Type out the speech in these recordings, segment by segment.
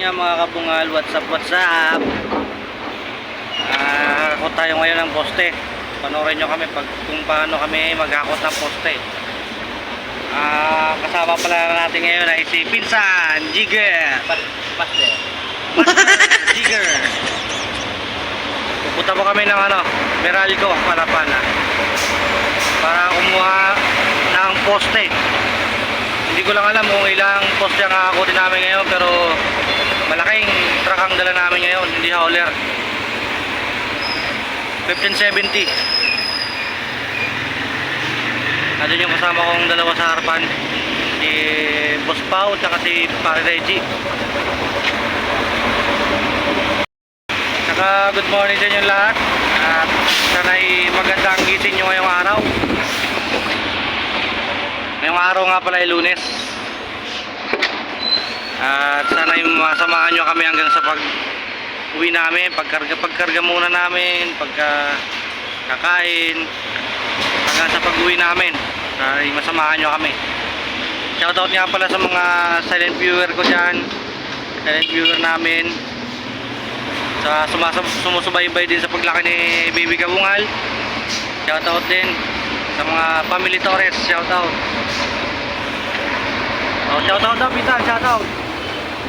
niya mga kabungal, what's up? Hakot tayo ngayon ng poste. Panoorin nyo kami kung paano kami maghakot ng poste. Kasama pala natin ngayon ay si Pinsan Jigger. Master Jigger. Pupunta po kami ng Meralco, Palapana, para kumuha ng poste. Hindi ko lang alam kung ilang poste ang hahakotin namin ngayon, pero malaking truck ang dala namin ngayon, hindi hauler. 1570. Andun yung kasama kong dalawa sa harapan, si Boss Pao at si Pare Reggie. Saka good morning sa inyo lahat, at sana'y magandang gising nyo ngayong araw. Ngayong araw nga pala ay Lunes, at sana'y masamahan nyo kami hanggang sa pag-uwi namin, pagkarga muna namin, kakain, hanggang sa pag-uwi namin. Sana'y masamahan nyo kami. Shoutout nga pala sa mga silent viewer ko dyan, silent viewer namin, sa sumusubaybay din sa paglaki ni Baby Kabungal. Shoutout din sa mga family Torres, shoutout. Oh, shoutout daw, Pinsan, shoutout.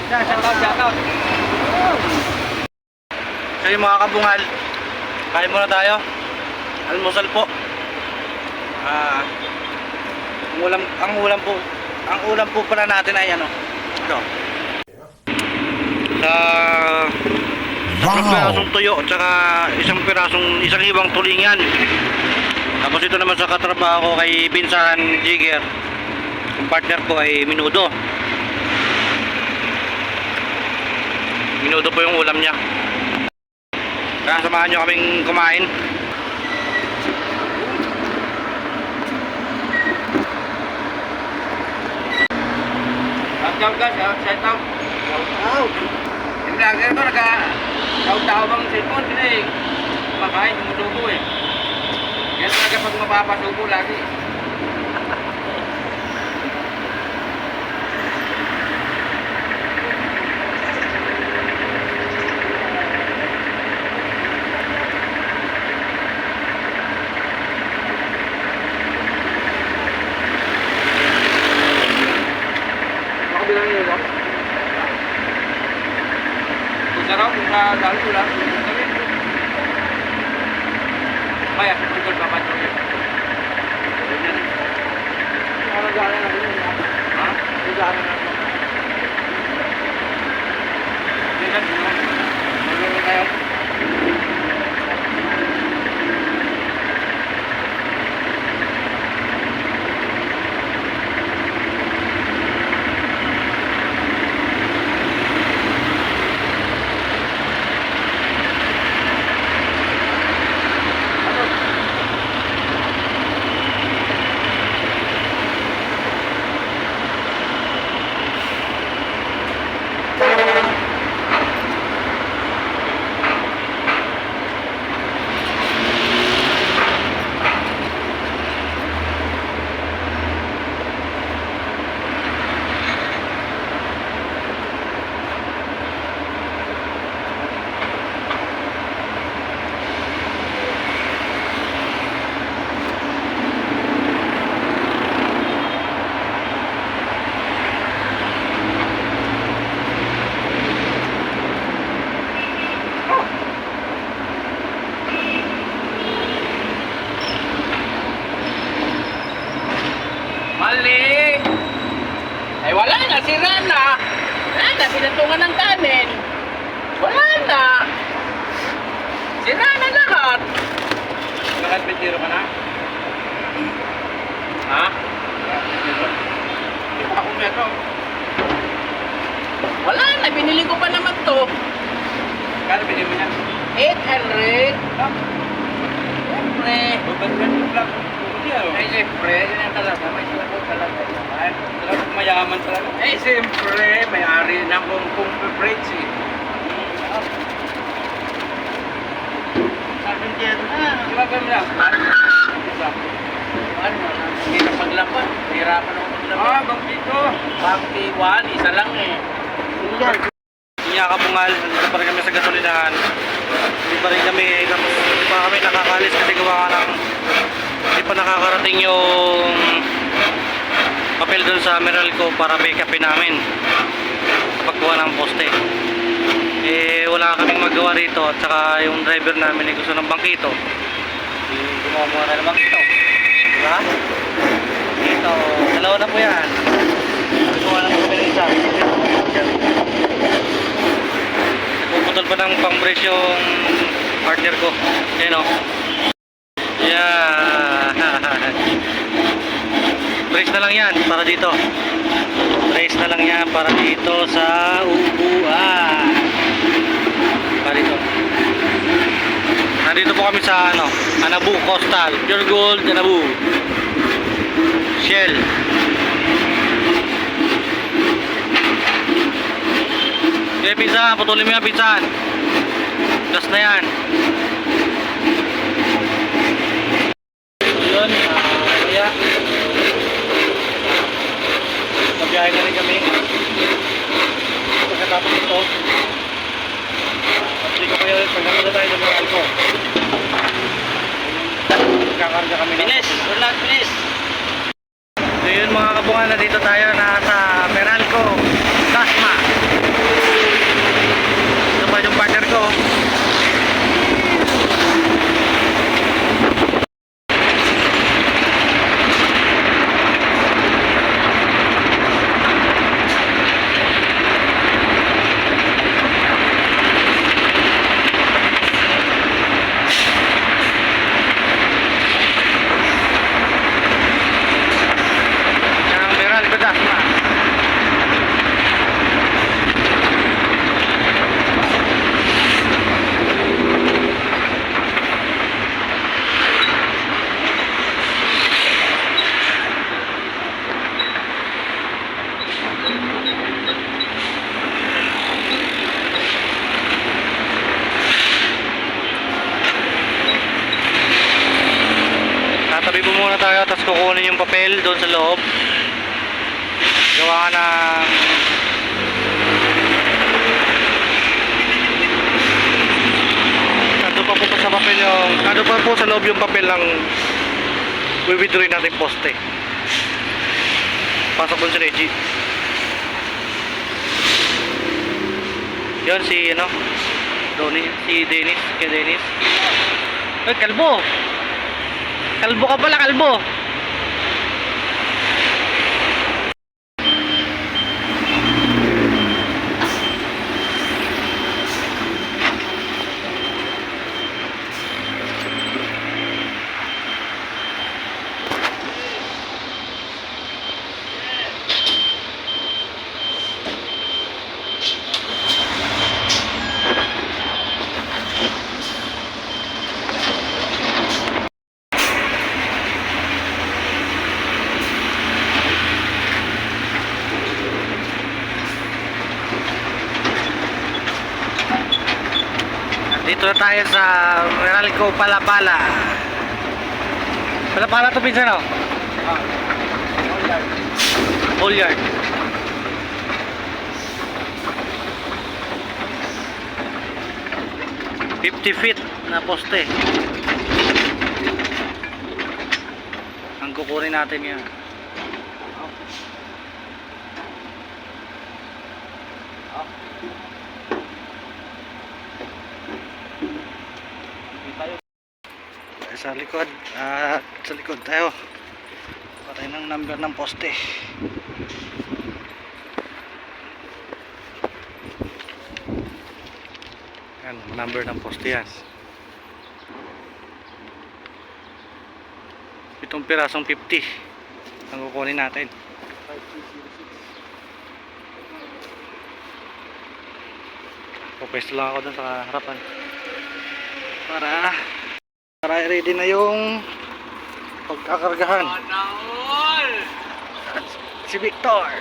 Shoutout. So yung mga kabungal, kain muna tayo. Almusal po. Ang ulam po pala natin ay ito. Isang pirasong tuyo at saka isang hibang tulingan. Tapos ito naman sa katrabaho ko kay Pinsan Jigger, yung partner ko ay minudo po yung ulam niya. Kaya samahan nyo kaming kumain. Shout out. Yung vlogger ko nagka-shout-out bang cellphone, pinay kumakain, tumutubo eh. Yan talaga pag mapapasubo lagi. Makabilang yun ba? Kung sarap, kung dahil ko lang, kaya, kung papato yun. Ano gano'n na rin? Ha? Ano gano'n na rin? Hindi na rin. Magulong tayo. Mali! Ay wala na, sira na! Wala na, pinatungan ng kanin! Wala na! Sira na lahat! Nakadbitiro ka na? Ha? Hindi pa ako meto. Wala na, binili ko pa naman to. Kano binili mo niya? 800. Siyempre. Ba't lang? Ay, siyempre, yun yung talaga, may suko talaga yan. Talagang mayaman talaga. Eh, siyempre, may-ari ng kung bridge eh. Sabi niya na. Di ba ba mo lang? Ano, hindi na paglaban. Hirapan ako paglaban. Bang dito. Bang T1, isa lang eh. nga Kabungal, nandito pa rin kami sa gasolinahan. Hindi pa rin kami, tapos hindi pa kami nakakalis kasi gawa nga ng hindi pa nakakarating yung papel doon sa Meralco para backupin namin sa pagkuha ng poste. Eh wala kaming magawa rito at saka yung driver namin ay gusto ng bangkito. Gumawa muna tayo ng bangkito. Diba? Dito, dalawa na po yan. Gumawa na po kami ng isa. Nagpuputol pa ng pang-brace yung partner ko. Ayan o. Yeah. Brace na lang yan para dito. Brace na lang yan para dito sa upuan. Para dito. Nandito po kami sa Anabu Coastal. Pure Gold Anabu. Shell. Okay, pinsan. Putulin mo yan, pinsan. Gas na yan. Yun. Kaya. Magbiyahe na rin kami. Pagkatapos ito. Hindi ko kayo rin. Pagkatapos tayo ng mga alko. Kakarga kami na. Bilis! Relax, bilis! So yun mga Kabungal, na dito tayo nasa Meralco Dasma. Ito pa yung partner ko. Tatabi po muna tayo, tapos kukunin yung papel doon sa loob. Gawa ka ng nandun pa po sa papel yung nandun pa po sa loob yung papel ng withdrawin natin poste. Pasok doon si Reggie. Yun si si Dennis, kay Dennis. Ay, kalbo! Kalbo ka pala, kalbo! Dito na tayo sa Meralco Palapala. Palapala to pinsan o? Whole yard. $50 feet na poste. Ang kukunin natin yan. Sa likod sa likod tayo patay ng number ng poste. Yan, number ng poste yan. Itong pirasong 50 ang kukunin natin. Pupwesto lang ako dun sa harapan para ready na yung pagkakargahan. Si Victor,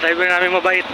driver namin mabait.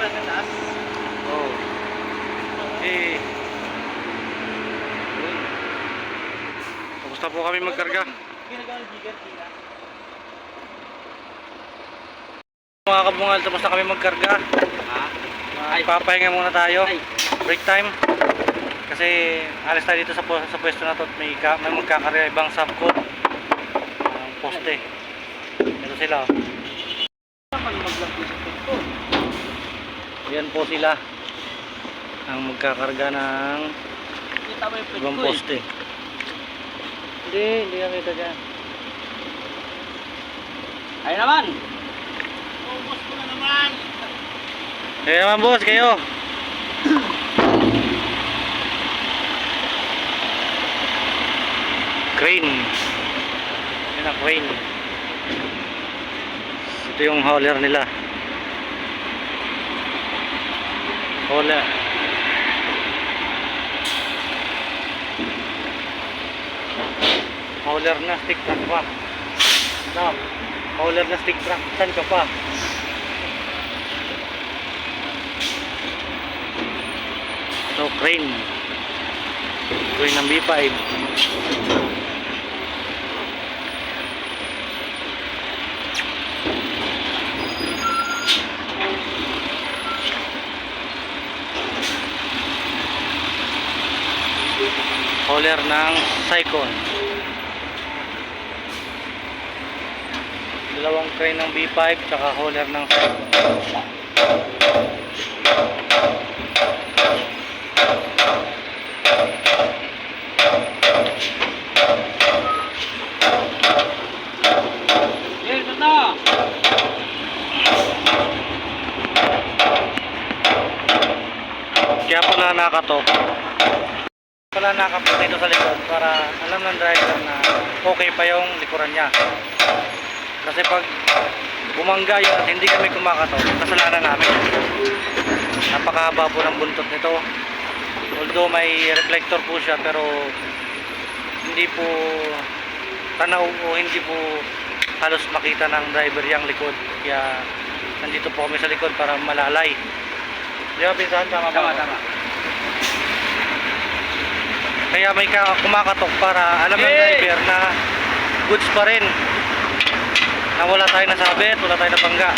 ba sa taas? Oo. Eh. Yun. Tapos na po kami magkarga. Ginagawa ng jigat nila. Mga kabungal, tapos na kami magkarga. Ha? Papahinga muna tayo. Ay. Break time. Kasi alis tayo dito sa pwesto na to at may magkakarya ibang subco. Ang poste. Ito sila. Paano mag-vlog dito sa ito? Yan po sila. Ang magkakarga ng Kita mo yung pwede ibang ko eh. poste. Hindi nakita dyan. Ay naman! Ubus ko na naman! Kaya naman boss, kayo. Crane. Yan ang crane. Ito yung hauler nila. Hauler. Hauler na stick truck pa. No. Hauler na stick truck. Saan ka pa? So crane. Crane ng B5. Hauler ng Cycon. Dalawang crane ng B5 tsaka hauler ng Cycon. Ito na! Kaya pala nakato. Pala nakapunta dito sa likod para alam ng driver na okay pa yung likuran niya. Kasi pag bumangga yun at hindi kami kumakato, kasalanan namin. Napakahaba po ng buntot nito. Although may reflector po siya pero hindi po tanaw o hindi po halos makita ng driver yung likod. Kaya nandito po kami sa likod para malalay. Di ba pinsan? Tama ba? Tama. Kaya may kumakatok para alam ng driver na goods pa rin. Na wala tayo nasabit, wala tayo napangga.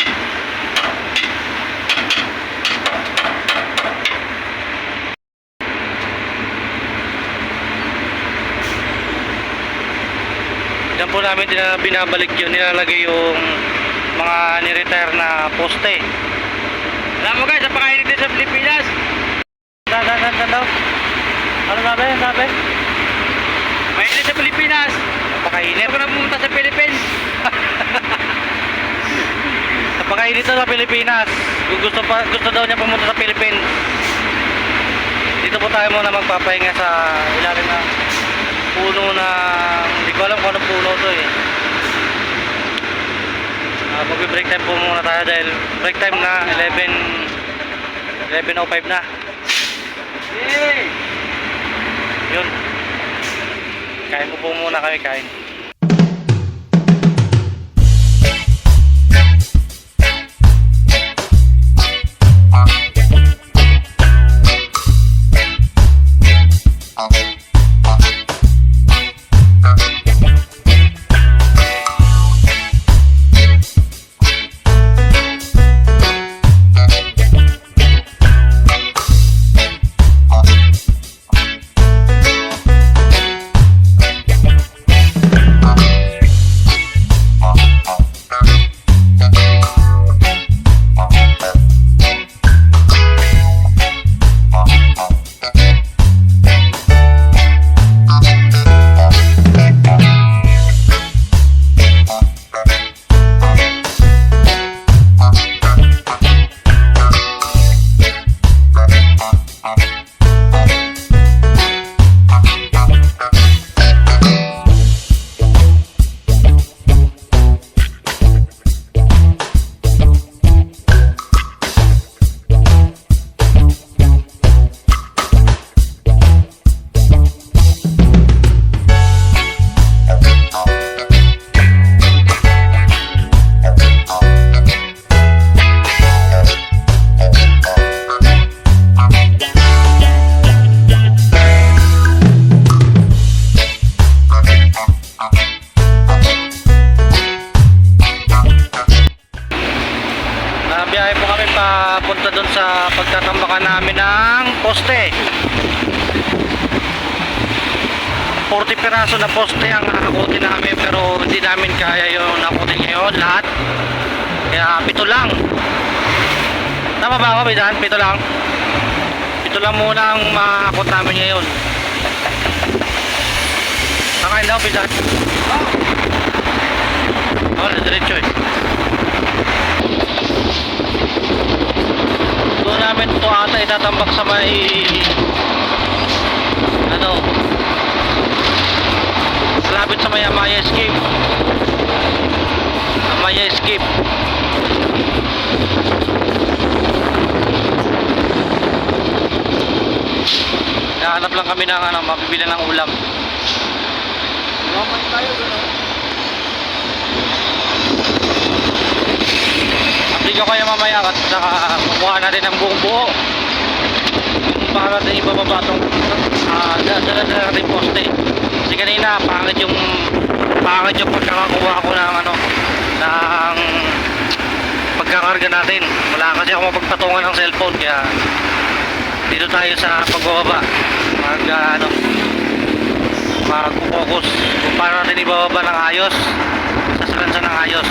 Diyan po namin binabalik yun, nilalagay yung mga ni-retire na poste. Alam mo guys, napakainit din sa Pilipinas! Dan daw. Ano sabi? Mainit sa Pilipinas! Napakainit. Ako na pumunta sa Philippines! Napakainit daw sa Pilipinas. Gusto daw niya pumunta sa Philippines. Dito po tayo muna magpapahinga sa ilalim ng puno na hindi ko alam kung anong puno to eh. Magbe-break time po muna tayo dahil break time na 11:05 na. Yay! Yun. Kain po muna kami, kain. namin papunta doon sa pagtatambakan namin ng poste. 40 piraso na poste ang nakakutin namin, pero hindi namin kaya yung nakutin ngayon lahat. Kaya 7 lang. Tama ba ako, Bidan? 7 lang. 7 lang muna ang makakot namin ngayon. Nakain daw, Bidan. Oh, diretso eh. Doon namin ito ata itatambak sa may ano, malapit sa may Amaya Escape. Amaya Escape. Nahanap lang kami ng ano, mabibili ng ulam. Lamay tayo doon. Update ko kayo mamaya at saka kukuha natin ang buong buo. Yung para natin ibababa itong dala natin poste. Kasi kanina pangit yung pagkakakuha ko ng ano, ng pagkakarga natin. Wala kasi ako mapagpatungan ng cellphone, kaya dito tayo sa pagbababa mag-focus kung paano natin ibababa ng ayos, sasalansa ng ayos.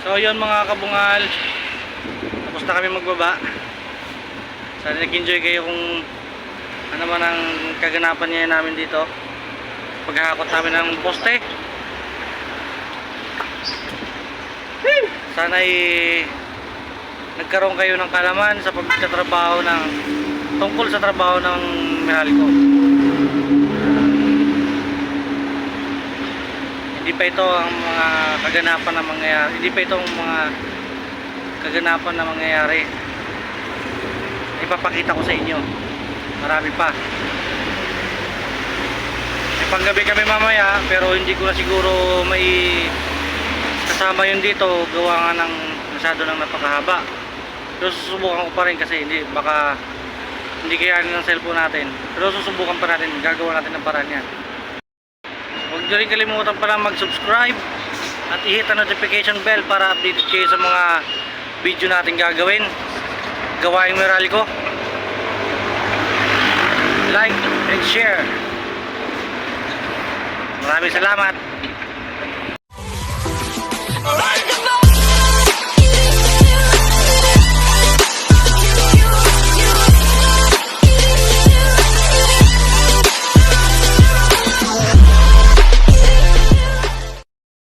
So yun mga kabungal, tapos na kami magbaba. Sana nag-enjoy kayo kung ano man ang kaganapan niya namin dito. Paghahakot namin ng poste. Sana nagkaroon kayo ng kalaman sa pagtatrabaho ng tungkol sa trabaho ng Meralco. Hindi pa ito ang mga kaganapan na mangyayari. Hindi pa ito ang mga kaganapan na mangyayari. Ipapakita ko sa inyo. Marami pa. May panggabi kami mamaya, pero hindi ko na siguro may kasama yun dito. Gawa nga ng masyado ng napakahaba. Pero susubukan ko pa rin kasi baka hindi kayanin ng cellphone natin. Pero susubukan pa natin. Gagawa natin ng paraan yan. Huwag nyo rin kalimutan pala mag-subscribe at i-hit ang notification bell para updated kayo sa mga video natin gagawin. Gawaing Meralco. Like and share. Maraming salamat.